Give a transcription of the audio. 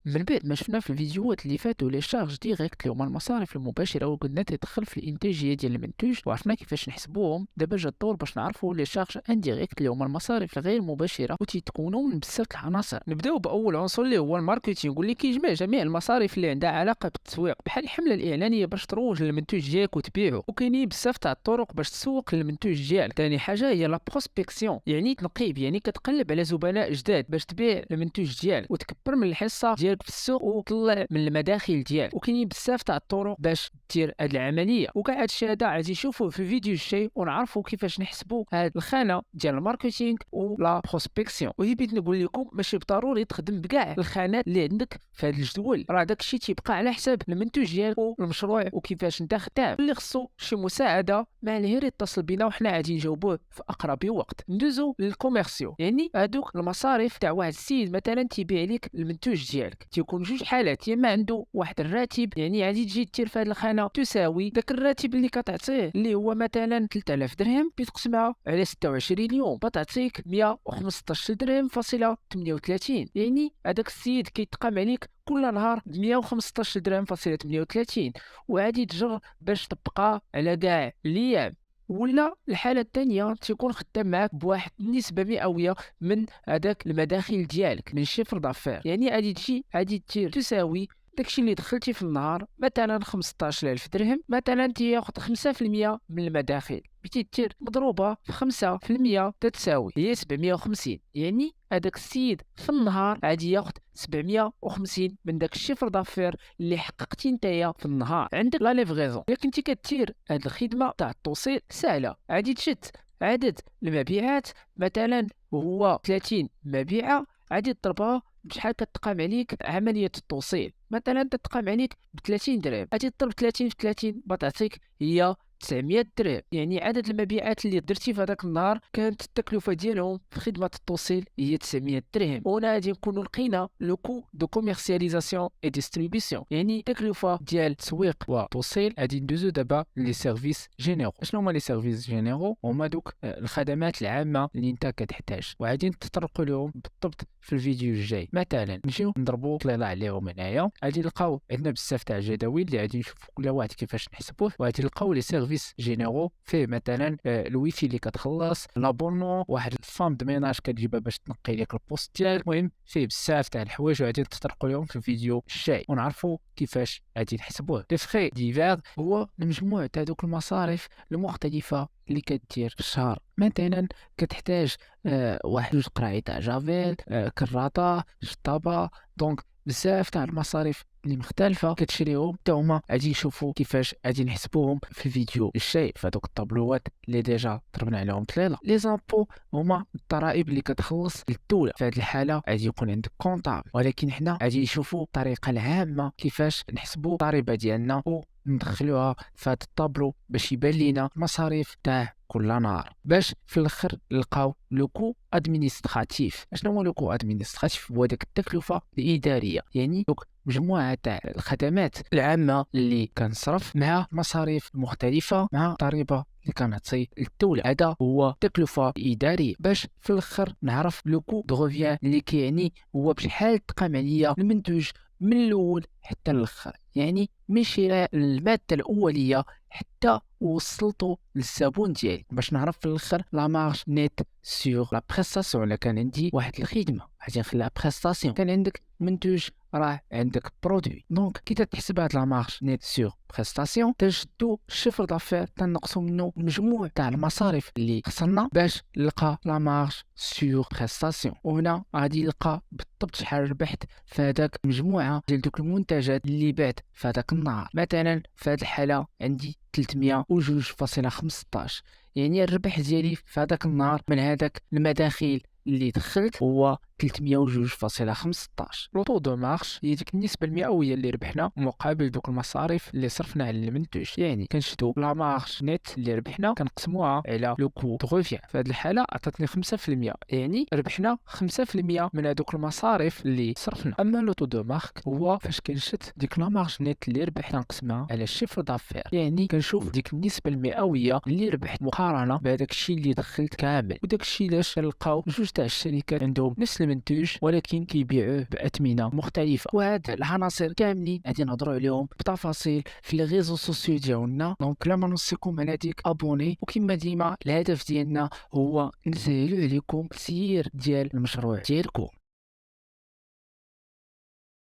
من بعد ما شفنا في الفيديوهات اللي فاتوا لي شارج ديريكت اللي هما المصاريف المباشره وقلنا تدخل في الانتاجيه ديال المنتوج وعرفنا كيفاش نحسبوهم. دابا جا الدور باش نعرفوا لي شارج انديريكت اللي هما المصاريف الغير مباشره وتيتكونوا من بزاف د العناصر. نبداو باول عنصر اللي هو الماركتينغ واللي كيجمع جميع المصاريف اللي عندها علاقه بالتسويق بحال الحمله الاعلانيه باش تروج للمنتوج ديالك وتبيعه. وكاينين بزاف تاع الطرق باش تسوق للمنتوج ديالك. ثاني حاجه هي لا بروسبكسيون، يعني تنقيب، يعني كتقلب على زبناء جداد باش تبيع المنتوج ديالك وتكبر من الحصه ديالك في السوق وتطلع من المداخل ديالك. وكاينين بزاف تاع الطرق باش دير هاد العمليه، وكاع هادشي هذا غادي نشوفوه في الفيديو الجاي ونعرفوا كيفاش نحسبوا هاد الخانه ديال الماركتينغ ولا بروسبكسيون. ودي بغيت نقول لكم ماشي بالضروري تخدم بكاع الخانات اللي عندك في هاد الجدول، راه داكشي تيبقى على حساب المنتوج ديالك والمشروع وكيفاش انت خدام. اللي خصو شي مساعده مع الهير يتصل بينا وحنا غادي نجاوبوه في اقرب وقت. ندوزو للكوميرسيو، يعني هادوك المصاريف تاع واحد السيد مثلا تيبيع لك المنتوج ديالك. تيكون جوج حالات، يا اما عنده واحد الراتب، يعني غادي تجي دير في هاد الخانه تساوي داك الراتب اللي كتعطيه اللي هو مثلا 3000 درهم بتقسمها على 26 يوم بتعطيك 115 درهم فاصله 38. يعني هذاك السيد كيتقام عليك كل نهار ب 115 درهم فاصله 38 وعادي تجر باش تبقى على كاع الايام. ولا الحالة الثانية تيكون خدام معاك بواحد النسبة مئوية من هذاك المداخل ديالك من شيفر دافير، يعني غادي تجي غادي دير تساوي داكشي اللي دخلتي في النهار مثلا 15000 درهم، مثلا تياخد 5% من المداخل بتيتير مضروبة في 5% تتساوي هي 750. يعني هذاك السيد في النهار غادي ياخد 750 من داك الشيفر دافير اللي حققتي نتايا في النهار. عندك لا ليفغيزون، الا كنتي كدير هاد الخدمة تاع التوصيل سهلة، غادي تشد عدد المبيعات مثلا وهو 30 مبيعة، غادي تضربها بشحال كتقام عليك عملية التوصيل. مثلا تتقام عليك ب 30 درهم، غادي تضرب 30 في 30 بتعطيك هي 900 درهم. يعني عدد المبيعات اللي درتي في هذاك النهار كانت التكلفة ديالهم في خدمة التوصيل هي 900 درهم. وهنا غادي نكونوا لقينا لو كو دو كوميرسياليزاسيون اي ديستريبيسيون، يعني التكلفة ديال التسويق والتوصيل. غادي ندوزو دابا لي سيرفيس جينيرو. شنو هما لي سيرفيس جينيرو؟ هما دوك الخدمات العامة اللي انت كتحتاج وغادي نتطرقوا لهم بالضبط في الفيديو الجاي. مثلا نجيو نضربوا طليله عليهم هنايا، غادي نلقاو عندنا بزاف تاع الجداول اللي غادي نشوفوا كل واحد كيفاش نحسبوه. وغادي نلقاو لي سيرفيس جينيرو فيه مثلا الويفي اللي كتخلص، لابونمون، واحد الفام دو ميناج كتجيبها باش تنقي لك البوست ديالك. المهم فيه بزاف تاع الحوايج وغادي نتطرقوا لهم في الفيديو الجاي ونعرفوا كيفاش غادي نحسبوه. لي فري ديفير هو المجموع تاع دوك المصاريف المختلفه اللي كدير في الشهر. مثلا كتحتاج واحد جوج قراعي تاع جافيل، كراطه، شطابه، دونك بزاف تاع المصاريف اللي مختلفه كتشريهم حتى هما غادي نشوفوا كيفاش غادي نحسبوهم في الفيديو الجاي في هذوك الطابلوات اللي ديجا ضربنا عليهم طليله. لي زامبو هما الضرائب اللي كتخلص للدوله. في هذه الحاله غادي يكون عندك كونطابل، ولكن حنا غادي نشوفوا الطريقه العامه كيفاش نحسبوا الضريبه ديالنا وندخلوها في هذا الطابلو باش يبان لينا المصاريف تاع كل نهار، باش في الاخر نلقاو لو كو ادمينستراتيف. شنو هو لو كو ادمينستراتيف؟ هو داك التكلفه الاداريه، يعني دوك مجموعه تاع الخدمات العامه اللي كنصرف مع مصاريف مختلفه مع ضريبه اللي كنعطي للدوله. هذا هو تكلفه اداريه. باش في الاخر نعرف لو كو دو ريفيان اللي كيعني هو بشحال تقام عليا المنتوج من الاول حتى الاخر، يعني من شراء الماده الاوليه حتى وصلتو للزبون ديالي. باش نعرف في الاخر لا مارج نيت سور لا بريستاسيون. الا كان عندي واحد الخدمه غادي نخليها بريستاسيون، كان عندك منتوج راه عندك برودوي. دونك كي تحسب هاد لا مارج نيت سور بريستاسيون تنشدو الشيفر دافير تنقصو منه المجموع تاع المصاريف اللي خسرنا باش نلقى لا مارج سور بريستاسيون. وهنا غادي نلقى بالضبط شحال ربحت في هذاك المجموعه ديال دوك المنتجات اللي بعت في هذاك النهار. مثلا في هذه الحاله عندي 302.15، يعني الربح ديالي في هذاك النهار من هذاك المداخيل اللي دخلت هو 302.15. لو طو دو مارش هي ديك النسبه المئويه اللي ربحنا مقابل دوك المصاريف اللي صرفنا على المنتوج. يعني كنشدو لا مارش نيت اللي ربحنا كنقسموها على لو كو دو ريفيان. في هذه الحاله عطاتني 5%، يعني ربحنا 5% من هذوك المصاريف اللي صرفنا. اما لو طو دو مارك هو فاش كنشد ديك لا مارج نيت اللي ربحنا نقسمها على الشيفر دافير، يعني كنشوف ديك النسبه المئويه اللي ربحت مقارنه بهذاك الشيء اللي دخلت كامل. وداك الشيء علاش كنلقاو جوج تاع الشركات عندهم نفس المنتوج ولكن كيبيعوه بأثمنة مختلفة. وهاد العناصر كاملين غادي نهضروا عليهم بتفاصيل في لي ريزو سوسيو ديالنا. دونك لا ما نوصيكم على ديك ابوني، وكما ديما الهدف ديالنا هو نسهلوا عليكم السير ديال المشروع ديالكم.